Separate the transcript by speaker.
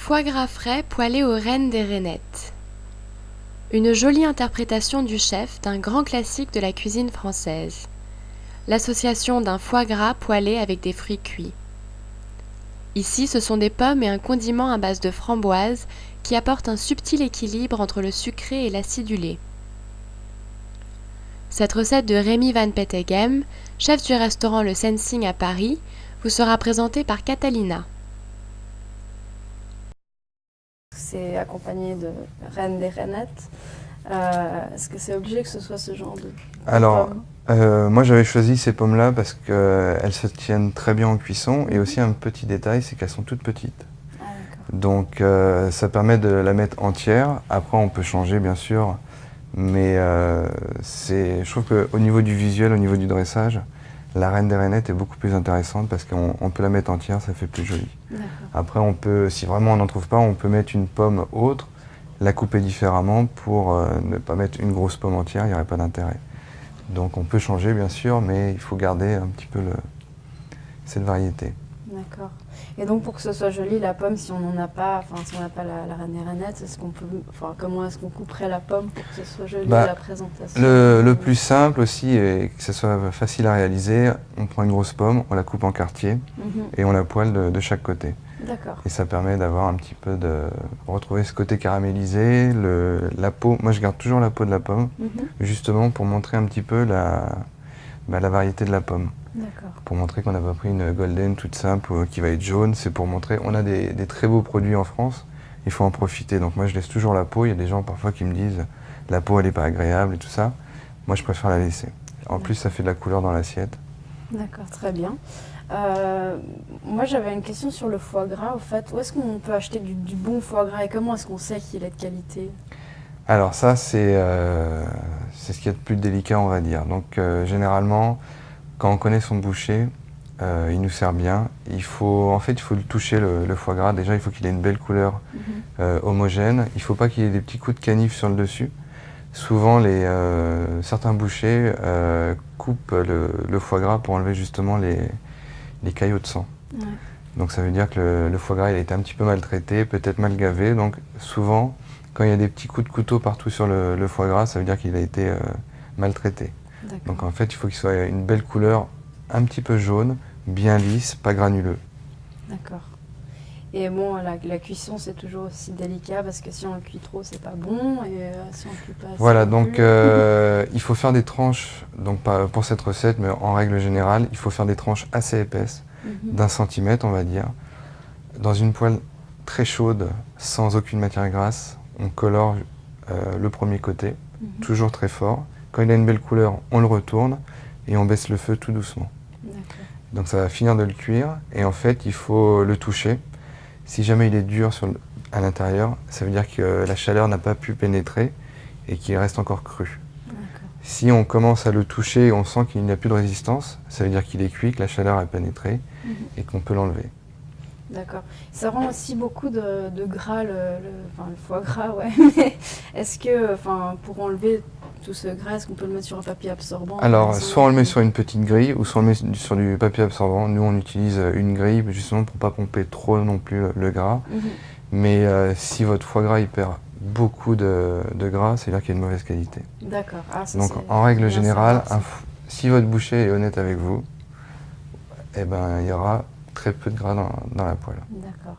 Speaker 1: Foie gras frais poêlé aux rennes des rainettes. Une jolie interprétation du chef d'un grand classique de la cuisine française. L'association d'un foie gras poêlé avec des fruits cuits. Ici, ce sont des pommes et un condiment à base de framboise qui apportent un subtil équilibre entre le sucré et l'acidulé. Cette recette de Remy Van Peteghem, chef du restaurant Le Sensing à Paris, vous sera présentée par Catalina.
Speaker 2: C'est accompagné de rennes des rainettes. Est-ce que c'est obligé que ce soit ce genre de
Speaker 3: Alors,
Speaker 2: pommes?
Speaker 3: moi j'avais choisi ces pommes-là parce qu'elles se tiennent très bien en cuisson et aussi un petit détail, c'est qu'elles sont toutes petites.
Speaker 2: Ah, d'accord.
Speaker 3: Donc ça permet de la mettre entière. Après on peut changer bien sûr, mais je trouve qu'au niveau du visuel, au niveau du dressage, la reine des rainettes est beaucoup plus intéressante parce qu'on peut la mettre entière, ça fait plus joli. Après on peut, si vraiment on n'en trouve pas, on peut mettre une pomme autre, la couper différemment pour ne pas mettre une grosse pomme entière, il n'y aurait pas d'intérêt. Donc on peut changer bien sûr, mais il faut garder un petit peu cette variété.
Speaker 2: D'accord. Et donc pour que ce soit joli, la pomme, si on n'en a pas, enfin si on n'a pas la reine des rainettes, comment est-ce qu'on couperait la pomme pour que ce soit joli la présentation?
Speaker 3: Le plus simple aussi, et que ce soit facile à réaliser, on prend une grosse pomme, on la coupe en quartiers et on la poêle de chaque côté.
Speaker 2: D'accord.
Speaker 3: Et ça permet d'avoir un petit peu retrouver ce côté caramélisé, la peau. Moi je garde toujours la peau de la pomme, justement pour montrer un petit peu la variété de la pomme.
Speaker 2: D'accord.
Speaker 3: Pour montrer qu'on n'a pas pris une golden toute simple qui va être jaune, c'est pour montrer on a des très beaux produits en France, il faut en profiter. Donc moi je laisse toujours la peau, il y a des gens parfois qui me disent la peau elle n'est pas agréable et tout ça. Moi je préfère la laisser. En plus ça fait de la couleur dans l'assiette.
Speaker 2: D'accord, très bien. Moi j'avais une question sur le foie gras, au fait. Où est-ce qu'on peut acheter du bon foie gras et comment est-ce qu'on sait qu'il est de qualité?
Speaker 3: Alors ça c'est ce qu'il y a de plus délicat on va dire. Donc généralement quand on connaît son boucher, il nous sert bien. Il faut le toucher le foie gras. Déjà, il faut qu'il ait une belle couleur homogène. Il ne faut pas qu'il y ait des petits coups de canif sur le dessus. Souvent, certains bouchers coupent le foie gras pour enlever justement les caillots de sang.
Speaker 2: Ouais.
Speaker 3: Donc ça veut dire que le foie gras il a été un petit peu maltraité, peut-être mal gavé. Donc souvent, quand il y a des petits coups de couteau partout sur le foie gras, ça veut dire qu'il a été maltraité. Donc en fait, il faut qu'il soit une belle couleur, un petit peu jaune, bien lisse, pas granuleux.
Speaker 2: D'accord. Et bon, la cuisson, c'est toujours aussi délicat parce que si on le cuit trop, c'est pas bon. Et si on le cuit pas assez.
Speaker 3: Voilà, donc il faut faire des tranches, donc pas pour cette recette, mais en règle générale, il faut faire des tranches assez épaisses, d'1 centimètre, on va dire. Dans une poêle très chaude, sans aucune matière grasse, on colore le premier côté, toujours très fort. Quand il a une belle couleur, on le retourne et on baisse le feu tout doucement. Donc ça va finir de le cuire et en fait il faut le toucher. Si jamais il est dur à l'intérieur, ça veut dire que la chaleur n'a pas pu pénétrer et qu'il reste encore cru. Si on commence à le toucher et on sent qu'il n'y a plus de résistance, ça veut dire qu'il est cuit, que la chaleur a pénétré et qu'on peut l'enlever.
Speaker 2: D'accord. Ça rend aussi beaucoup de gras, le foie gras, ouais. Mais est-ce que, pour enlever tout ce gras, est-ce qu'on peut le mettre sur un papier absorbant?
Speaker 3: Alors, soit on le met sur une petite grille, ou soit on le met sur du papier absorbant. Nous, on utilise une grille, justement pour ne pas pomper trop non plus le gras. Mais si votre foie gras il perd beaucoup de gras, c'est-à-dire qu'il y a une mauvaise qualité.
Speaker 2: D'accord.
Speaker 3: Donc, en règle générale, si votre boucher est honnête avec vous, eh ben, il y aura très peu de gras dans la poêle.
Speaker 2: D'accord.